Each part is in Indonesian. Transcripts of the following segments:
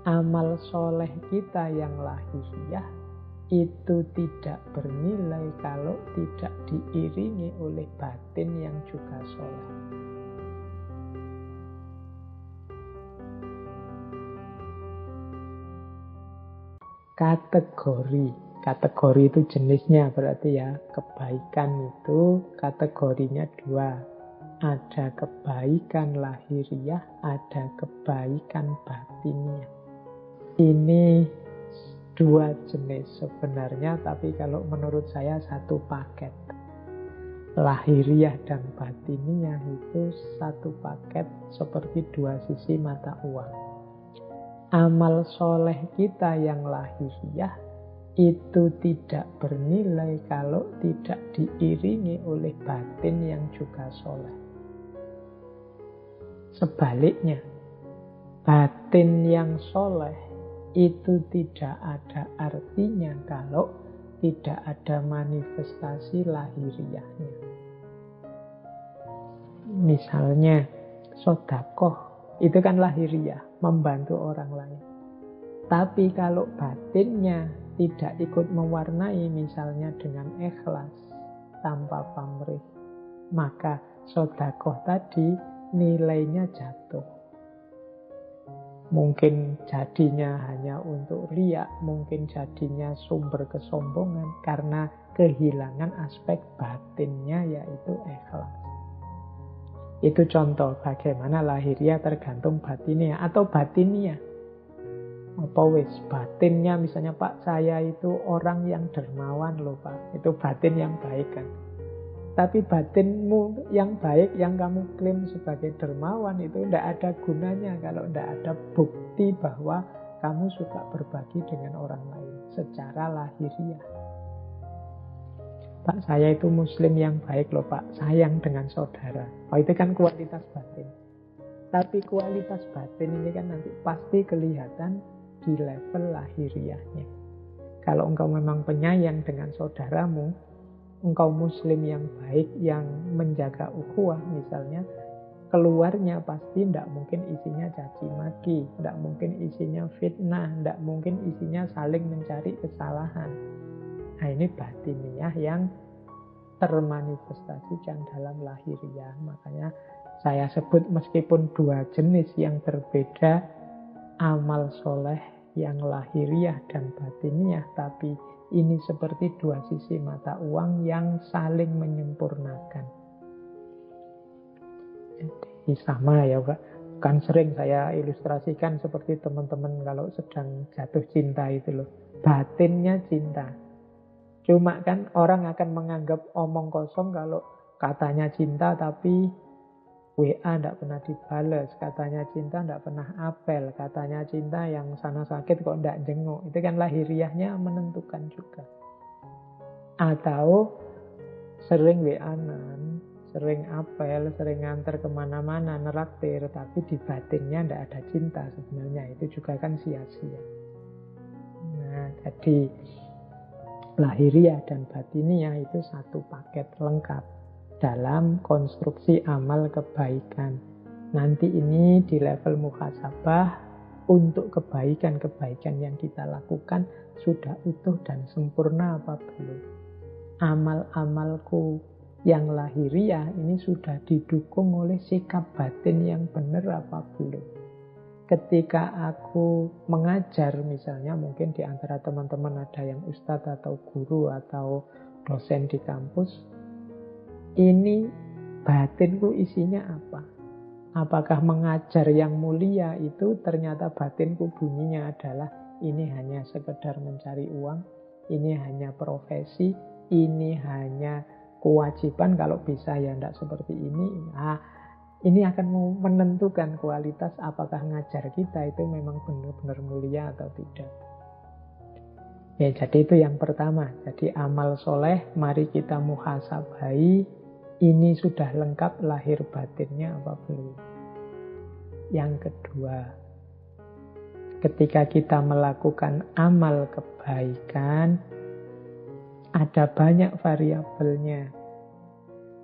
amal soleh kita yang lahiriah itu tidak bernilai kalau tidak diiringi oleh batin yang juga soleh. Kategori itu jenisnya, berarti ya kebaikan itu kategorinya dua. Ada kebaikan lahiriah, ada kebaikan batiniah. Ini dua jenis sebenarnya, tapi kalau menurut saya satu paket. Lahiriah dan batiniah itu satu paket seperti dua sisi mata uang. Amal soleh kita yang lahiriah itu tidak bernilai kalau tidak diiringi oleh batin yang juga soleh. Sebaliknya, batin yang soleh itu tidak ada artinya kalau tidak ada manifestasi lahiriahnya. Misalnya, sedekah itu kan lahiriah, membantu orang lain. Tapi kalau batinnya tidak ikut mewarnai, misalnya dengan ikhlas, tanpa pamrih, maka sedekah tadi nilainya jatuh. Mungkin jadinya hanya untuk riya, mungkin jadinya sumber kesombongan karena kehilangan aspek batinnya, yaitu ikhlas. Itu contoh bagaimana lahiriah tergantung batinnya atau batiniah. Apa wis batinnya, misalnya Pak, saya itu orang yang dermawan loh Pak, itu batin yang baik kan. Tapi batinmu yang baik yang kamu klaim sebagai dermawan itu tidak ada gunanya kalau tidak ada bukti bahwa kamu suka berbagi dengan orang lain secara lahiriah. Pak, saya itu muslim yang baik loh Pak, sayang dengan saudara. Oh, itu kan kualitas batin. Tapi kualitas batin ini kan nanti pasti kelihatan di level lahiriahnya. Kalau engkau memang penyayang dengan saudaramu, engkau muslim yang baik, yang menjaga ukhuwah misalnya, keluarnya pasti tidak mungkin isinya caci maki, tidak mungkin isinya fitnah, tidak mungkin isinya saling mencari kesalahan. Nah, ini batiniah yang termanifestasikan dalam lahiriah. Makanya saya sebut meskipun dua jenis yang berbeda, amal soleh yang lahiriah dan batiniah, tapi ini seperti dua sisi mata uang yang saling menyempurnakan. Jadi sama ya Pak. Kan sering saya ilustrasikan seperti teman-teman kalau sedang jatuh cinta itu loh. Batinnya cinta. Cuma kan orang akan menganggap omong kosong kalau katanya cinta tapi WA tidak pernah dibalas, katanya cinta tidak pernah apel, katanya cinta yang sana sakit kok tidak jenguk. Itu kan lahiriahnya menentukan juga. Atau sering WA-an, sering apel, sering nganter kemana-mana, neraktir, tapi di batinnya tidak ada cinta sebenarnya. Itu juga kan sia-sia. Nah, jadi lahiriah dan batiniah itu satu paket lengkap dalam konstruksi amal kebaikan. Nanti ini di level muhasabah, untuk kebaikan-kebaikan yang kita lakukan sudah utuh dan sempurna apa belum. Amal-amalku yang lahiriah ini sudah didukung oleh sikap batin yang benar apa belum. Ketika aku mengajar misalnya, mungkin di antara teman-teman ada yang ustadz atau guru atau dosen di kampus, ini batinku isinya apa? Apakah mengajar yang mulia itu ternyata batinku bunyinya adalah ini hanya sekedar mencari uang, ini hanya profesi, ini hanya kewajiban, kalau bisa ya tidak seperti ini. Ini akan menentukan kualitas apakah ngajar kita itu memang benar-benar mulia atau tidak. Ya, jadi itu yang pertama. Jadi amal soleh, mari kita muhasabahi, ini sudah lengkap lahir batinnya apa belum. Yang kedua, ketika kita melakukan amal kebaikan, ada banyak variabelnya.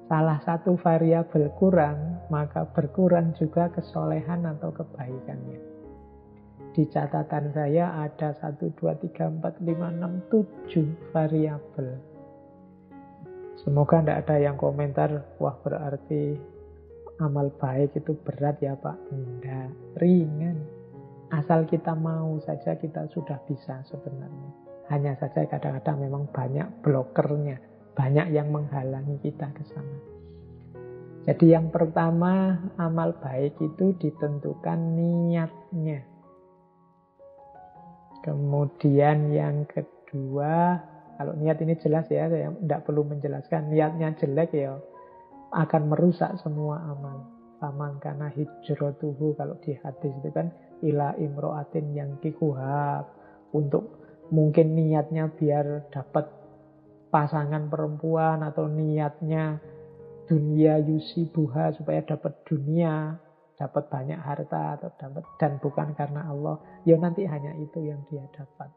Salah satu variabel kurang, maka berkurang juga kesolehan atau kebaikannya. Di catatan saya ada 1, 2, 3, 4, 5, 6, 7 variabel. Semoga tidak ada yang komentar, wah berarti amal baik itu berat ya Pak. Enggak, ringan. Asal kita mau saja kita sudah bisa sebenarnya. Hanya saja kadang-kadang memang banyak blokernya, banyak yang menghalangi kita ke sana. Jadi yang pertama, amal baik itu ditentukan niatnya. Kemudian yang kedua, kalau niat ini jelas ya, saya tidak perlu menjelaskan. Niatnya jelek ya akan merusak semua amal. Faman kana hijratuhu, kalau di hadis itu kan ila imro'atin yang kikuhab, untuk mungkin niatnya biar dapat pasangan perempuan, atau niatnya dunia yusibuha supaya dapat dunia, dapat banyak harta, atau dapat, dan bukan karena Allah, ya nanti hanya itu yang dia dapat.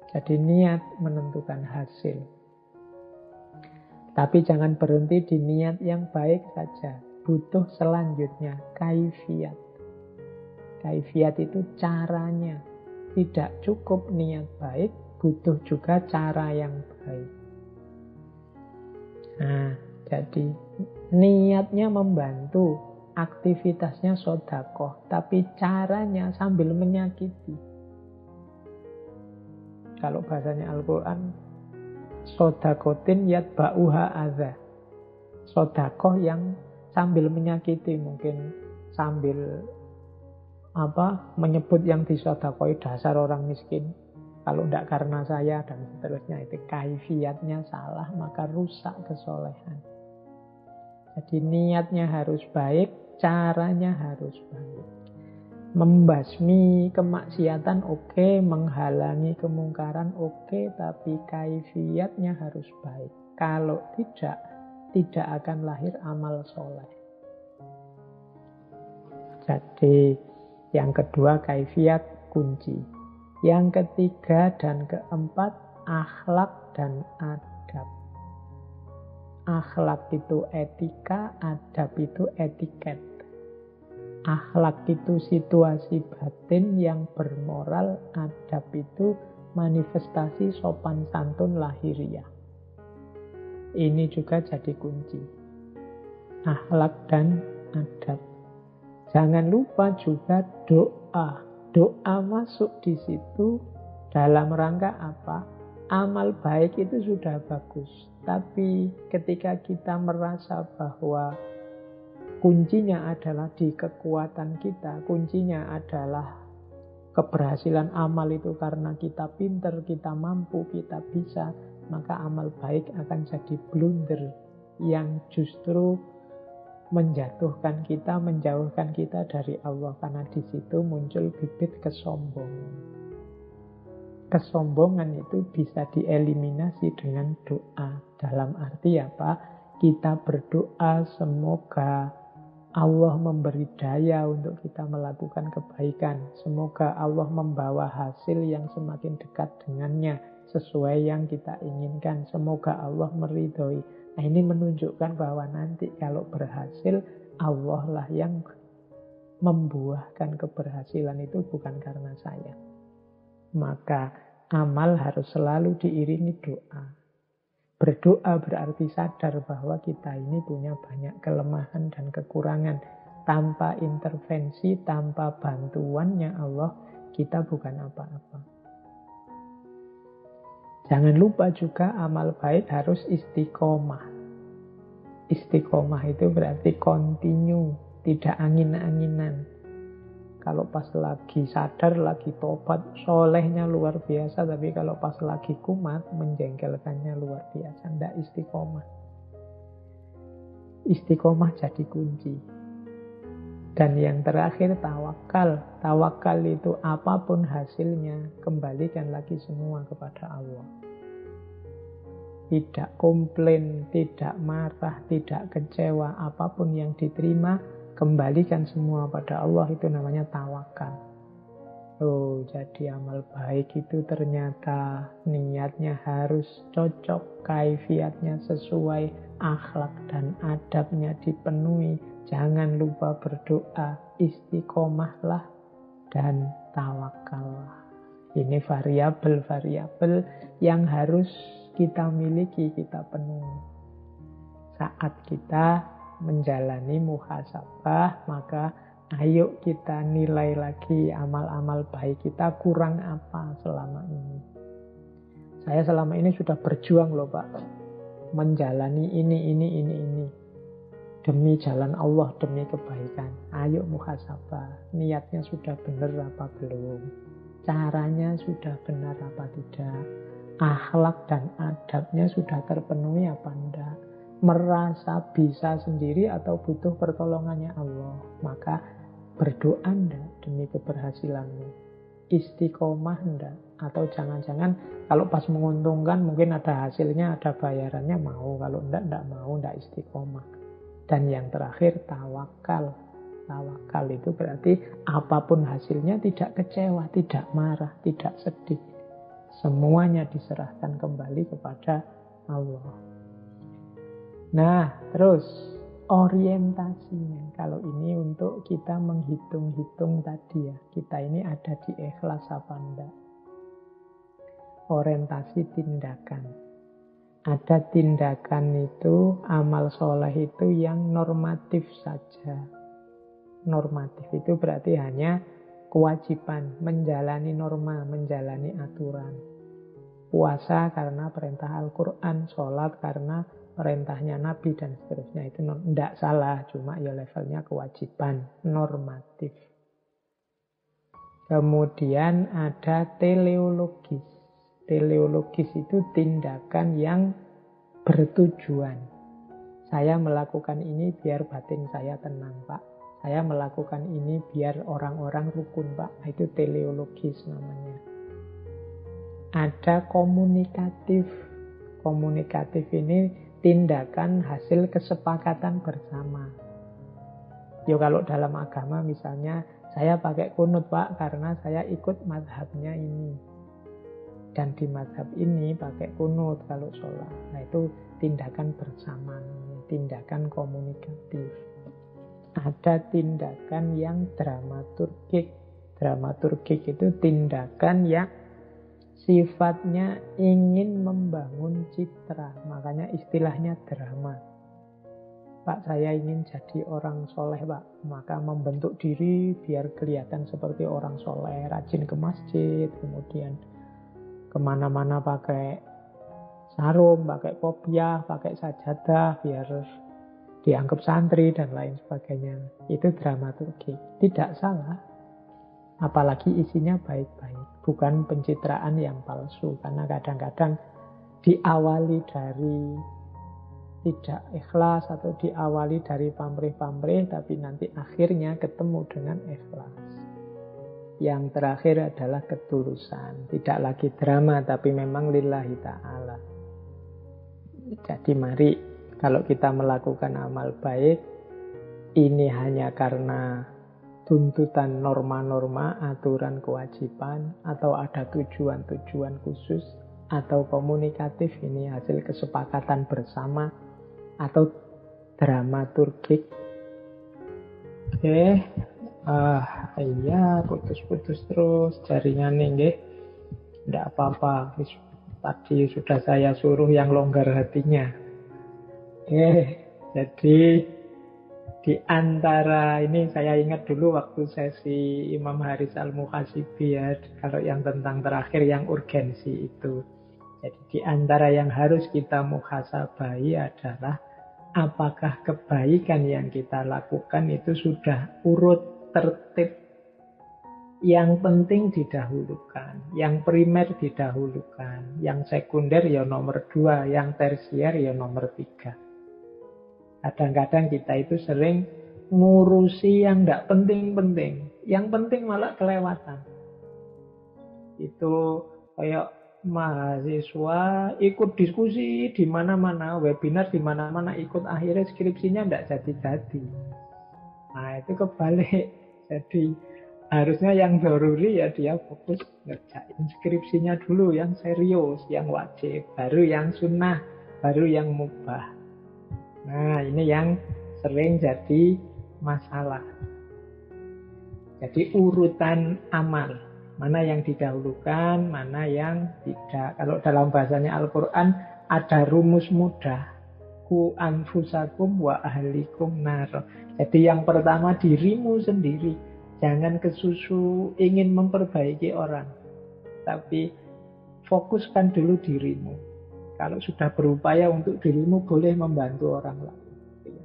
Jadi niat menentukan hasil. Tapi jangan berhenti di niat yang baik saja. Butuh selanjutnya kaifiyat. Kaifiyat itu caranya. Tidak cukup niat baik, butuh juga cara yang baik. Nah, jadi niatnya membantu, aktivitasnya sedekah, tapi caranya sambil menyakiti. Kalau bahasanya Al-Quran, sodakotin yatba'uha adza. Sedekah yang sambil menyakiti, mungkin sambil menyebut yang disedekoi dasar orang miskin. Kalau tidak karena saya dan seterusnya, itu kaifiyatnya salah, maka rusak kesolehan. Jadi niatnya harus baik, caranya harus baik. Membasmi kemaksiatan oke, menghalangi kemungkaran oke, tapi kaifiyatnya harus baik. Kalau tidak akan lahir amal soleh. Jadi yang kedua kaifiyat kunci. Yang ketiga dan keempat akhlak dan adab. Akhlak itu etika, adab itu etiket. Akhlak itu situasi batin yang bermoral, adab itu manifestasi sopan santun lahiriah. Ini juga jadi kunci. Akhlak dan adab. Jangan lupa juga doa. Doa masuk di situ dalam rangka apa? Amal baik itu sudah bagus. Tapi ketika kita merasa bahwa kuncinya adalah di kekuatan kita, kuncinya adalah keberhasilan amal itu karena kita pinter, kita mampu, kita bisa, maka amal baik akan jadi blunder yang justru menjatuhkan kita, menjauhkan kita dari Allah. Karena di situ muncul bibit kesombongan. Kesombongan itu bisa dieliminasi dengan doa. Dalam arti apa? Kita berdoa semoga Allah memberi daya untuk kita melakukan kebaikan. Semoga Allah membawa hasil yang semakin dekat dengannya, sesuai yang kita inginkan. Semoga Allah meridhoi. Nah, ini menunjukkan bahwa nanti kalau berhasil, Allah lah yang membuahkan keberhasilan itu, bukan karena saya. Maka amal harus selalu diiringi doa. Berdoa berarti sadar bahwa kita ini punya banyak kelemahan dan kekurangan. Tanpa intervensi, tanpa bantuannya Allah, kita bukan apa-apa. Jangan lupa juga amal baik harus istiqomah. Istiqomah itu berarti continue, tidak angin-anginan. Kalau pas lagi sadar, lagi tobat, solehnya luar biasa. Tapi kalau pas lagi kumat, menjengkelkannya luar biasa. Tidak istiqomah. Istiqomah jadi kunci. Dan yang terakhir tawakal. Tawakal itu apapun hasilnya, kembalikan lagi semua kepada Allah. Tidak komplain, tidak marah, tidak kecewa. Apapun yang diterima, kembalikan semua pada Allah, itu namanya tawakal. Oh, jadi amal baik itu ternyata niatnya harus cocok, kaifiatnya sesuai, akhlak dan adabnya dipenuhi. Jangan lupa berdoa, istiqomahlah, dan tawakal. Ini variabel-variabel yang harus kita miliki, kita penuhi. Saat kita menjalani muhasabah, maka ayo kita nilai lagi amal-amal baik kita kurang apa selama ini. Saya selama ini sudah berjuang loh Pak, menjalani ini. Demi jalan Allah, demi kebaikan. Ayo muhasabah, niatnya sudah benar apa belum? Caranya sudah benar apa tidak? Akhlak dan adabnya sudah terpenuhi apa enggak? Merasa bisa sendiri atau butuh pertolongannya Allah? Maka berdoa enggak demi keberhasilanmu? Istiqomah enggak? Atau jangan-jangan kalau pas menguntungkan mungkin ada hasilnya, ada bayarannya mau. Kalau enggak mau, enggak istiqomah. Dan yang terakhir tawakal. Tawakal itu berarti apapun hasilnya tidak kecewa, tidak marah, tidak sedih. Semuanya diserahkan kembali kepada Allah. Nah, terus orientasinya. Kalau ini untuk kita menghitung-hitung tadi ya. Kita ini ada di ikhlas apa enggak. Orientasi tindakan. Ada tindakan itu, amal soleh itu yang normatif saja. Normatif itu berarti hanya kewajiban, menjalani norma, menjalani aturan. Puasa karena perintah Al-Quran, sholat karena perintahnya Nabi, dan seterusnya. Itu tidak salah, cuma ya levelnya kewajiban, normatif. Kemudian ada teleologis. Teleologis itu tindakan yang bertujuan. Saya melakukan ini biar batin saya tenang, Pak. Saya melakukan ini biar orang-orang rukun, Pak. Itu teleologis namanya. Ada komunikatif. Komunikatif ini tindakan hasil kesepakatan bersama. Yo kalau dalam agama misalnya, saya pakai kunut, Pak, karena saya ikut mazhabnya ini. Dan di mazhab ini pakai kunut kalau sholat. Nah itu tindakan bersama, tindakan komunikatif. Ada tindakan yang dramaturgik. Dramaturgik itu tindakan yang sifatnya ingin membangun citra. Makanya istilahnya drama. Pak, saya ingin jadi orang soleh, Pak. Maka membentuk diri biar kelihatan seperti orang soleh. Rajin ke masjid, kemudian kemana-mana pakai sarung, pakai kopiah, pakai sajadah, biar dianggap santri dan lain sebagainya. Itu dramaturgi. Tidak salah. Apalagi isinya baik-baik. Bukan pencitraan yang palsu. Karena kadang-kadang diawali dari tidak ikhlas atau diawali dari pamrih-pamrih, tapi nanti akhirnya ketemu dengan ikhlas. Yang terakhir adalah ketulusan. Tidak lagi drama, tapi memang lillahi ta'ala. Jadi mari, kalau kita melakukan amal baik, ini hanya karena tuntutan norma-norma, aturan kewajiban, atau ada tujuan-tujuan khusus, atau komunikatif, ini hasil kesepakatan bersama, atau dramaturgik. Oke. Iya, putus-putus terus jaringannya, nggih. Tidak apa-apa. Tadi sudah saya suruh yang longgar hatinya. Jadi di antara ini saya ingat dulu waktu sesi Imam Haris Al-Muhasibi ya, kalau yang tentang terakhir yang urgensi itu. Jadi di antara yang harus kita muhasabahi adalah apakah kebaikan yang kita lakukan itu sudah urut tertib, yang penting didahulukan, yang primer didahulukan, yang sekunder ya nomor 2, yang tersier ya nomor 3. Kadang-kadang kita itu sering ngurusi yang tidak penting-penting, yang penting malah kelewatan. Itu kayak mahasiswa ikut diskusi di mana-mana, webinar di mana-mana ikut, akhirnya skripsinya tidak jadi-jadi. Nah itu kebalik. Jadi harusnya yang daruri ya dia fokus ngerjain skripsinya dulu, yang serius, yang wajib, baru yang sunnah, baru yang mubah. Nah ini yang sering jadi masalah. Jadi urutan amal, mana yang didahulukan, mana yang tidak. Kalau dalam bahasanya Al-Quran ada rumus mudah, ku anfusakum wa ahlikum nar. Jadi yang pertama dirimu sendiri, jangan kesusu ingin memperbaiki orang, tapi fokuskan dulu dirimu. Kalau sudah berupaya untuk dirimu, boleh membantu orang lain.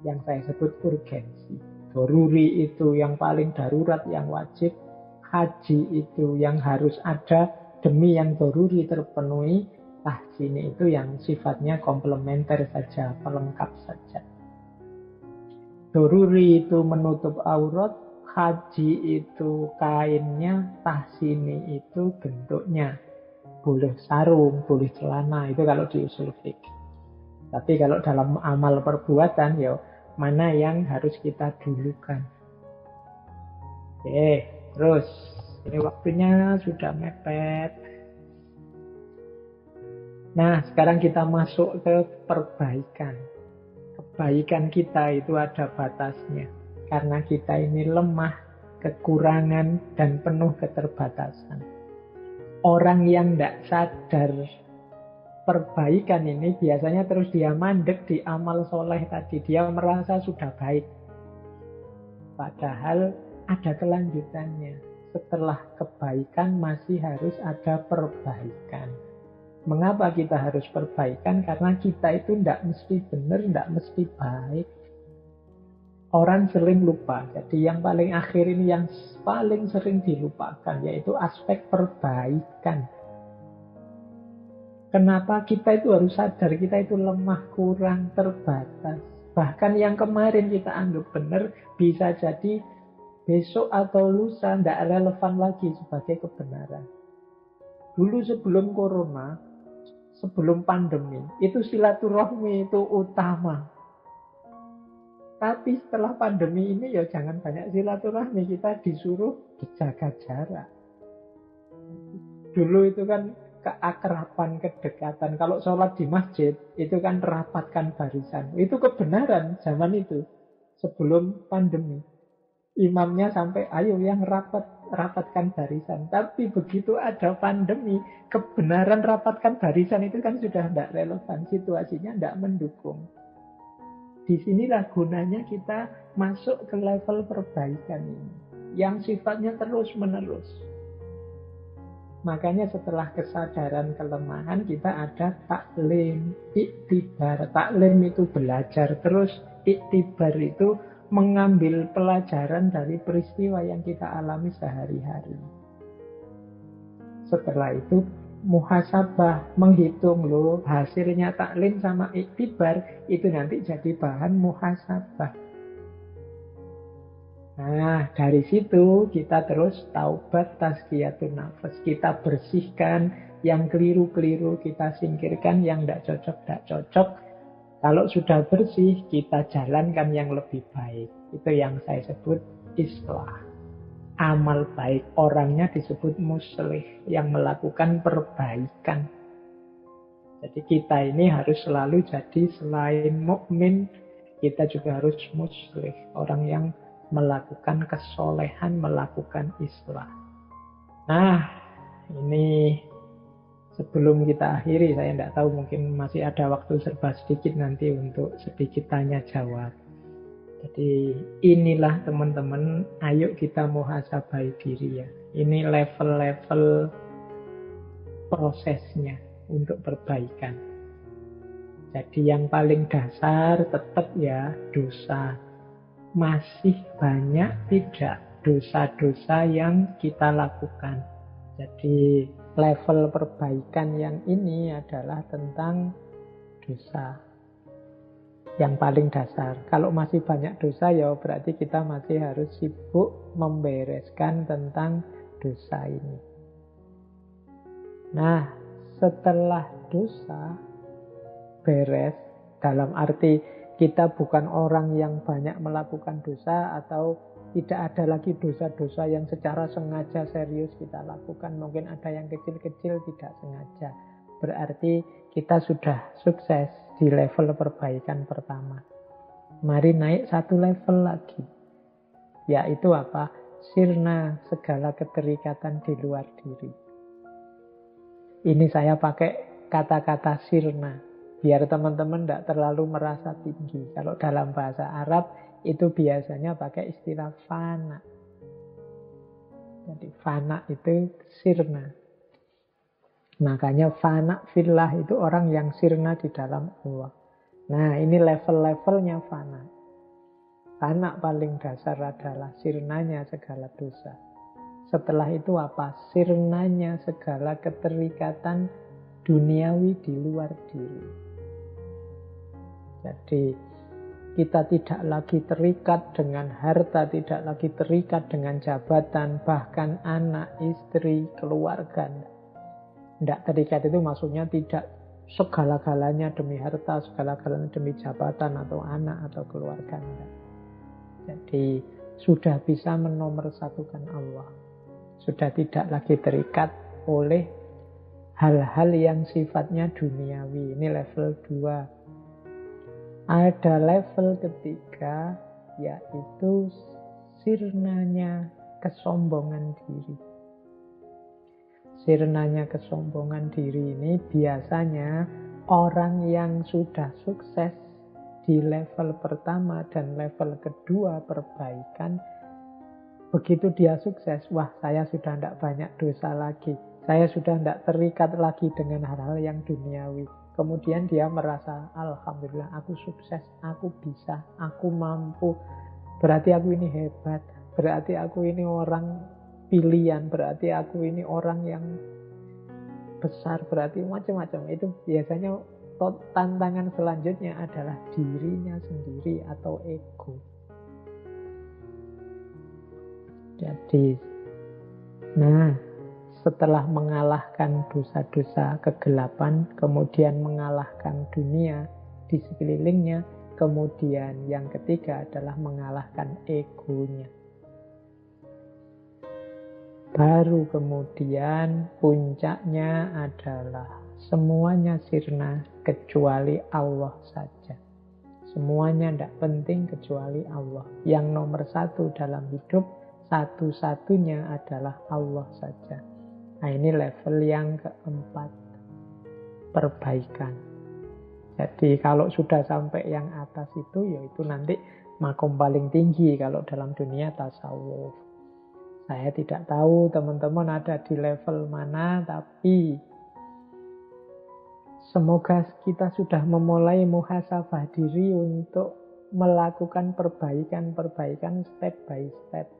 Yang saya sebut urgensi. Doruri itu yang paling darurat, yang wajib. Haji itu yang harus ada demi yang doruri terpenuhi. Tahsini itu yang sifatnya komplementer saja, pelengkap saja. Doruri itu menutup aurat, haji itu kainnya, tahsini itu bentuknya. Boleh sarung, boleh celana, itu kalau di usul fikih. Tapi kalau dalam amal perbuatan, ya mana yang harus kita dulukan. Oke, terus ini waktunya sudah mepet. Nah, sekarang kita masuk ke perbaikan. Kebaikan kita itu ada batasnya. Karena kita ini lemah, kekurangan, dan penuh keterbatasan. Orang yang tidak sadar perbaikan ini biasanya terus dia mandek di amal soleh tadi. Dia merasa sudah baik. Padahal ada kelanjutannya. Setelah kebaikan masih harus ada perbaikan. Mengapa kita harus perbaikan? Karena kita itu tidak mesti benar, tidak mesti baik. Orang sering lupa. Jadi yang paling akhir ini yang paling sering dilupakan, yaitu aspek perbaikan. Kenapa kita itu harus sadar kita itu lemah, kurang, terbatas. Bahkan yang kemarin kita anggap benar, bisa jadi besok atau lusa tidak relevan lagi sebagai kebenaran. Dulu sebelum corona, sebelum pandemi, itu silaturahmi itu utama. Tapi setelah pandemi ini ya jangan banyak silaturahmi, kita disuruh jaga jarak. Dulu itu kan keakraban, kedekatan. Kalau sholat di masjid, itu kan rapatkan barisan. Itu kebenaran zaman itu, sebelum pandemi. Imamnya sampai, ayo yang rapatkan barisan. Tapi begitu ada pandemi, kebenaran rapatkan barisan itu kan sudah tidak relevan. Situasinya tidak mendukung. Disinilah gunanya kita masuk ke level perbaikan ini, yang sifatnya terus-menerus. Makanya setelah kesadaran kelemahan, kita ada taklim, iktibar. Taklim itu belajar terus, iktibar itu mengambil pelajaran dari peristiwa yang kita alami sehari-hari. Setelah itu muhasabah, menghitung loh hasilnya taklim sama iktibar, itu nanti jadi bahan muhasabah. Nah, dari situ kita terus taubat, tazkiyatun nafas. Kita bersihkan yang keliru-keliru, kita singkirkan yang tidak cocok. Kalau sudah bersih, kita jalankan yang lebih baik. Itu yang saya sebut islah. Amal baik, orangnya disebut muslih, yang melakukan perbaikan. Jadi kita ini harus selalu jadi selain mukmin, kita juga harus muslih, orang yang melakukan kesolehan, melakukan islah. Nah, ini sebelum kita akhiri, saya tidak tahu, mungkin masih ada waktu serba sedikit nanti untuk sedikit tanya jawab. Jadi inilah teman-teman, ayo kita muhasabah diri ya. Ini level-level prosesnya untuk perbaikan. Jadi yang paling dasar tetap ya dosa. Masih banyak tidak dosa-dosa yang kita lakukan. Jadi level perbaikan yang ini adalah tentang dosa. Yang paling dasar. Kalau masih banyak dosa, ya berarti kita masih harus sibuk membereskan tentang dosa ini. Nah, setelah dosa beres, dalam arti kita bukan orang yang banyak melakukan dosa, atau tidak ada lagi dosa-dosa yang secara sengaja serius kita lakukan. Mungkin ada yang kecil-kecil tidak sengaja. Berarti kita sudah sukses di level perbaikan pertama. Mari naik satu level lagi. Yaitu apa? sirna segala keterikatan di luar diri. Ini saya pakai kata-kata sirna, biar teman-teman tidak terlalu merasa tinggi. Kalau dalam bahasa Arab itu biasanya pakai istilah fana. Jadi fana itu sirna. Makanya fana fillah itu orang yang sirna di dalam Allah. Nah, ini level-levelnya fana. Fana paling dasar adalah sirnanya segala dosa. Setelah itu apa? Sirnanya segala keterikatan duniawi di luar diri. Jadi kita tidak lagi terikat dengan harta, tidak lagi terikat dengan jabatan, bahkan anak, istri, keluarga. Tidak terikat itu maksudnya tidak segala-galanya demi harta, segala-galanya demi jabatan atau anak atau keluarga. Jadi sudah bisa menomorsatukan Allah. Sudah tidak lagi terikat oleh hal-hal yang sifatnya duniawi. Ini level 2. Ada level ketiga, yaitu sirnanya kesombongan diri. Sirnanya kesombongan diri ini biasanya orang yang sudah sukses di level pertama dan level kedua perbaikan. Begitu dia sukses, wah saya sudah tidak banyak dosa lagi. Saya sudah tidak terikat lagi dengan hal-hal yang duniawi. Kemudian dia merasa, alhamdulillah aku sukses, aku bisa, aku mampu. Berarti aku ini hebat, berarti aku ini orang pilihan, berarti aku ini orang yang besar, berarti macam-macam. Itu biasanya tantangan selanjutnya adalah dirinya sendiri atau ego. Jadi, setelah mengalahkan dosa-dosa kegelapan, kemudian mengalahkan dunia di sekelilingnya, kemudian yang ketiga adalah mengalahkan egonya. Baru kemudian puncaknya adalah semuanya sirna kecuali Allah saja. Semuanya tidak penting kecuali Allah. Yang nomor satu dalam hidup, satu-satunya adalah Allah saja. Nah, ini level yang keempat, perbaikan. Jadi kalau sudah sampai yang atas itu, yaitu nanti makom paling tinggi kalau dalam dunia tasawuf. Saya tidak tahu teman-teman ada di level mana, tapi semoga kita sudah memulai muhasabah diri untuk melakukan perbaikan-perbaikan step by step.